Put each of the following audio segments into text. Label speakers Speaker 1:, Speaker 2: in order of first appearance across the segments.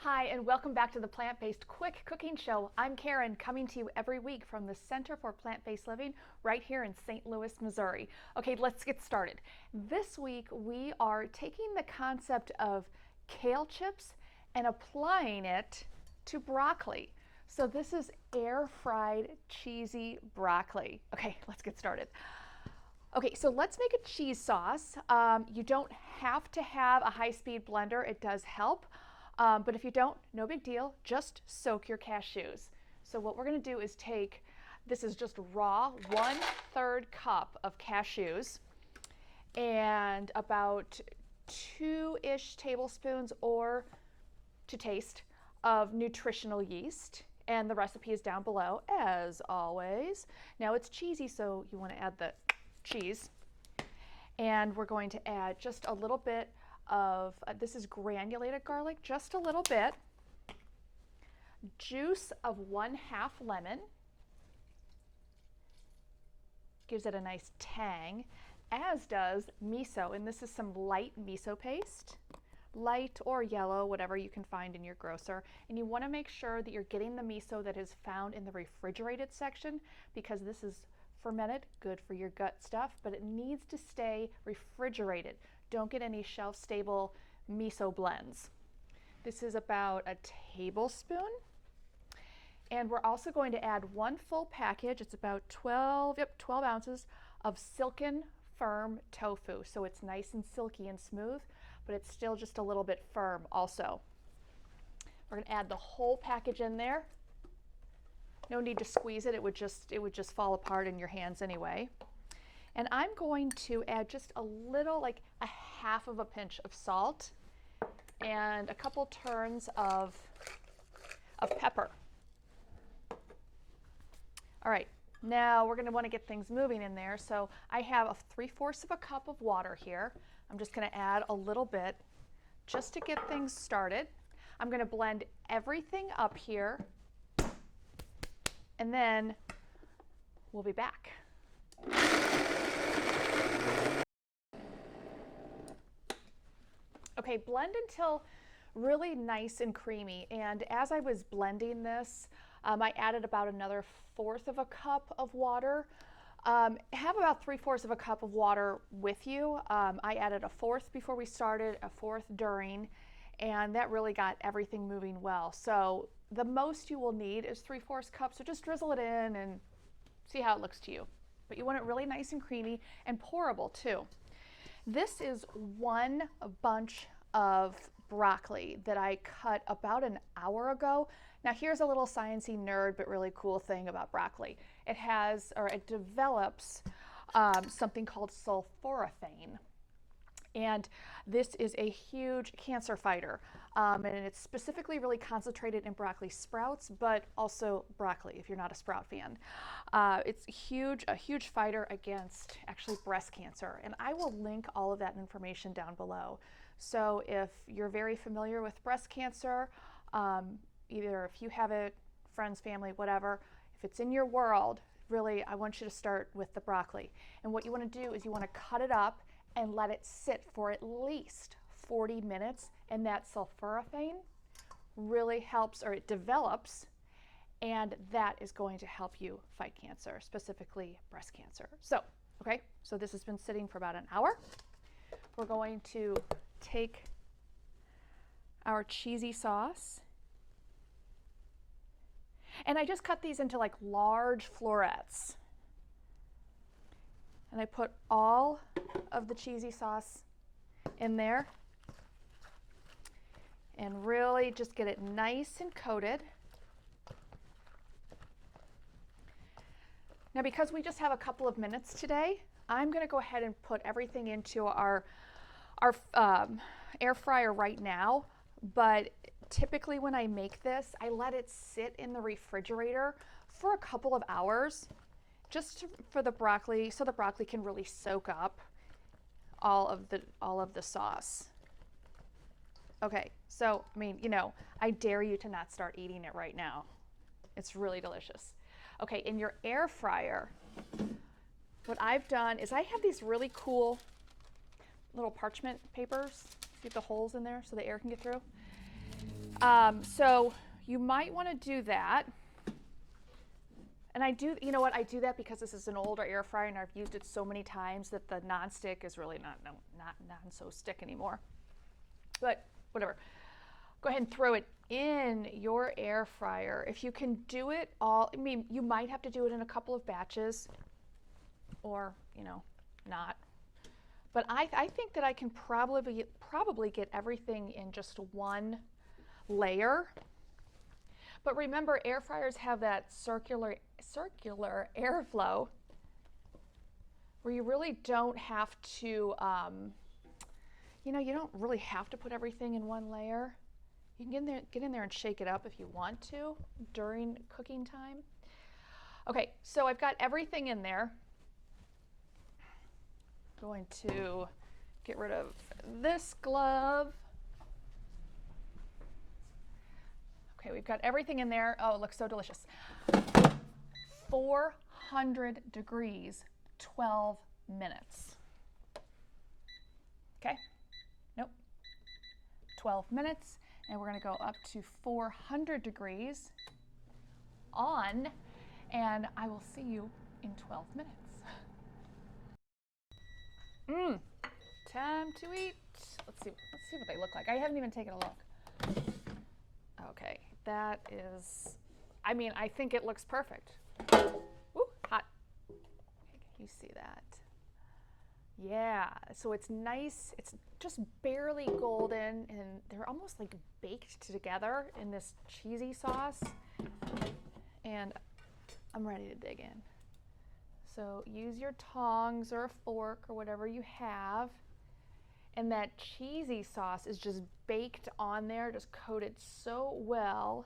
Speaker 1: Hi, and welcome back to the Plant-Based Quick Cooking Show. I'm Karen, coming to you every week from the Center for Plant-Based Living right here in St. Louis, Missouri. Okay, let's get started. This week we are taking the concept of kale chips and applying it to broccoli. So this is air-fried cheesy broccoli. Okay, let's get started. Okay, so let's make a cheese sauce. You don't have to have a high-speed blender. It does help. But if you don't, no big deal, just soak your cashews. So what we're gonna do is this is just raw 1/3 cup of cashews and about 2-ish tablespoons or to taste of nutritional yeast. And the recipe is down below as always. Now it's cheesy, so you wanna add the cheese. And we're going to add just a little bit of, this is granulated garlic, just a little bit, juice of 1/2 lemon, gives it a nice tang, as does miso, and this is some light miso paste, light or yellow, whatever you can find in your grocer. And you want to make sure that you're getting the miso that is found in the refrigerated section, because this is fermented, good for your gut stuff, but it needs to stay refrigerated. Don't get any shelf-stable miso blends. This is about a tablespoon. And we're also going to add 1 full package, it's about 12 ounces of silken firm tofu. So it's nice and silky and smooth, but it's still just a little bit firm also. We're gonna add the whole package in there. No need to squeeze it, it would just fall apart in your hands anyway. And I'm going to add just a little, like a 1/2 of a pinch of salt and a couple turns of pepper. All right, now we're gonna wanna get things moving in there. So I have a 3/4 of a cup of water here. I'm just gonna add a little bit just to get things started. I'm gonna blend everything up here, and then we'll be back. Okay, blend until really nice and creamy. And as I was blending this, I added about another 1/4 of a cup of water. Have about 3/4 of a cup of water with you. I added a 1/4 before we started, a 1/4 during, and that really got everything moving well. So the most you will need is 3/4 cup, so just drizzle it in and see how it looks to you. But you want it really nice and creamy and pourable too. This is 1 bunch of broccoli that I cut about an hour ago. Now here's a little sciencey nerd but really cool thing about broccoli. It develops something called sulforaphane. And this is a huge cancer fighter. And it's specifically really concentrated in broccoli sprouts, but also broccoli if you're not a sprout fan. It's a huge fighter against actually breast cancer. And I will link all of that information down below. So if you're very familiar with breast cancer, either if you have it, friends, family, whatever, if it's in your world, really I want you to start with the broccoli. And what you want to do is you want to cut it up and let it sit for at least 40 minutes, and that sulforaphane really helps, or it develops, and that is going to help you fight cancer, specifically breast cancer. So this has been sitting for about an hour. We're going to take our cheesy sauce, and I just cut these into like large florets. And I put all of the cheesy sauce in there and really just get it nice and coated. Now because we just have a couple of minutes today, I'm going to go ahead and put everything into our air fryer right now. But typically when I make this, I let it sit in the refrigerator for a couple of hours. Just for the broccoli, so the broccoli can really soak up all of the sauce. Okay, so I mean, I dare you to not start eating it right now. It's really delicious. Okay, in your air fryer, what I've done is I have these really cool little parchment papers. See the holes in there so the air can get through. So you might want to do that. And I do, you know what, I do that because this is an older air fryer and I've used it so many times that the non-stick is really not so stick anymore. But whatever. Go ahead and throw it in your air fryer. If you can do it all, I mean, you might have to do it in a couple of batches or, you know, not. But I think that I can probably get everything in just one layer. But remember, air fryers have that circular airflow where you really don't have to, you know, you don't really have to put everything in one layer. You can get in there and shake it up if you want to during cooking time. Okay, so I've got everything in there. I'm going to get rid of this glove. Okay, we've got everything in there. Oh, it looks so delicious. 400 degrees, 12 minutes. Okay, nope, 12 minutes. And we're gonna go up to 400 degrees on, and I will see you in 12 minutes. Time to eat. Let's see what they look like. I haven't even taken a look. Okay, that is, I mean, I think it looks perfect. Ooh, hot. Okay, can you see that? Yeah, so it's nice. It's just barely golden, and they're almost like baked together in this cheesy sauce. And I'm ready to dig in. So use your tongs or a fork or whatever you have. And that cheesy sauce is just baked on there, just coated so well.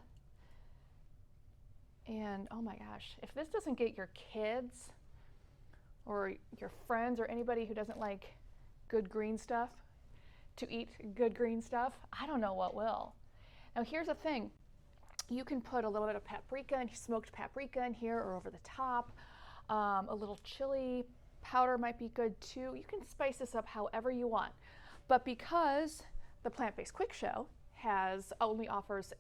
Speaker 1: And oh my gosh, if this doesn't get your kids or your friends or anybody who doesn't like good green stuff to eat good green stuff, I don't know what will. Now here's the thing. You can put a little bit of paprika and smoked paprika in here or over the top. A little chili powder might be good too. You can spice this up however you want. But because the Plant-Based Quick Show only offers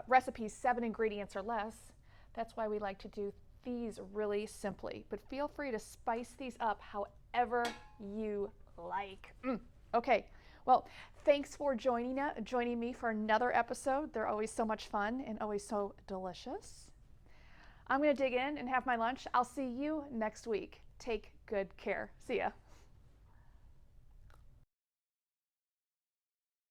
Speaker 1: recipes 7 ingredients or less, that's why we like to do these really simply. But feel free to spice these up however you like. Okay, well, thanks for joining me for another episode. They're always so much fun and always so delicious. I'm going to dig in and have my lunch. I'll see you next week. Take good care. See ya.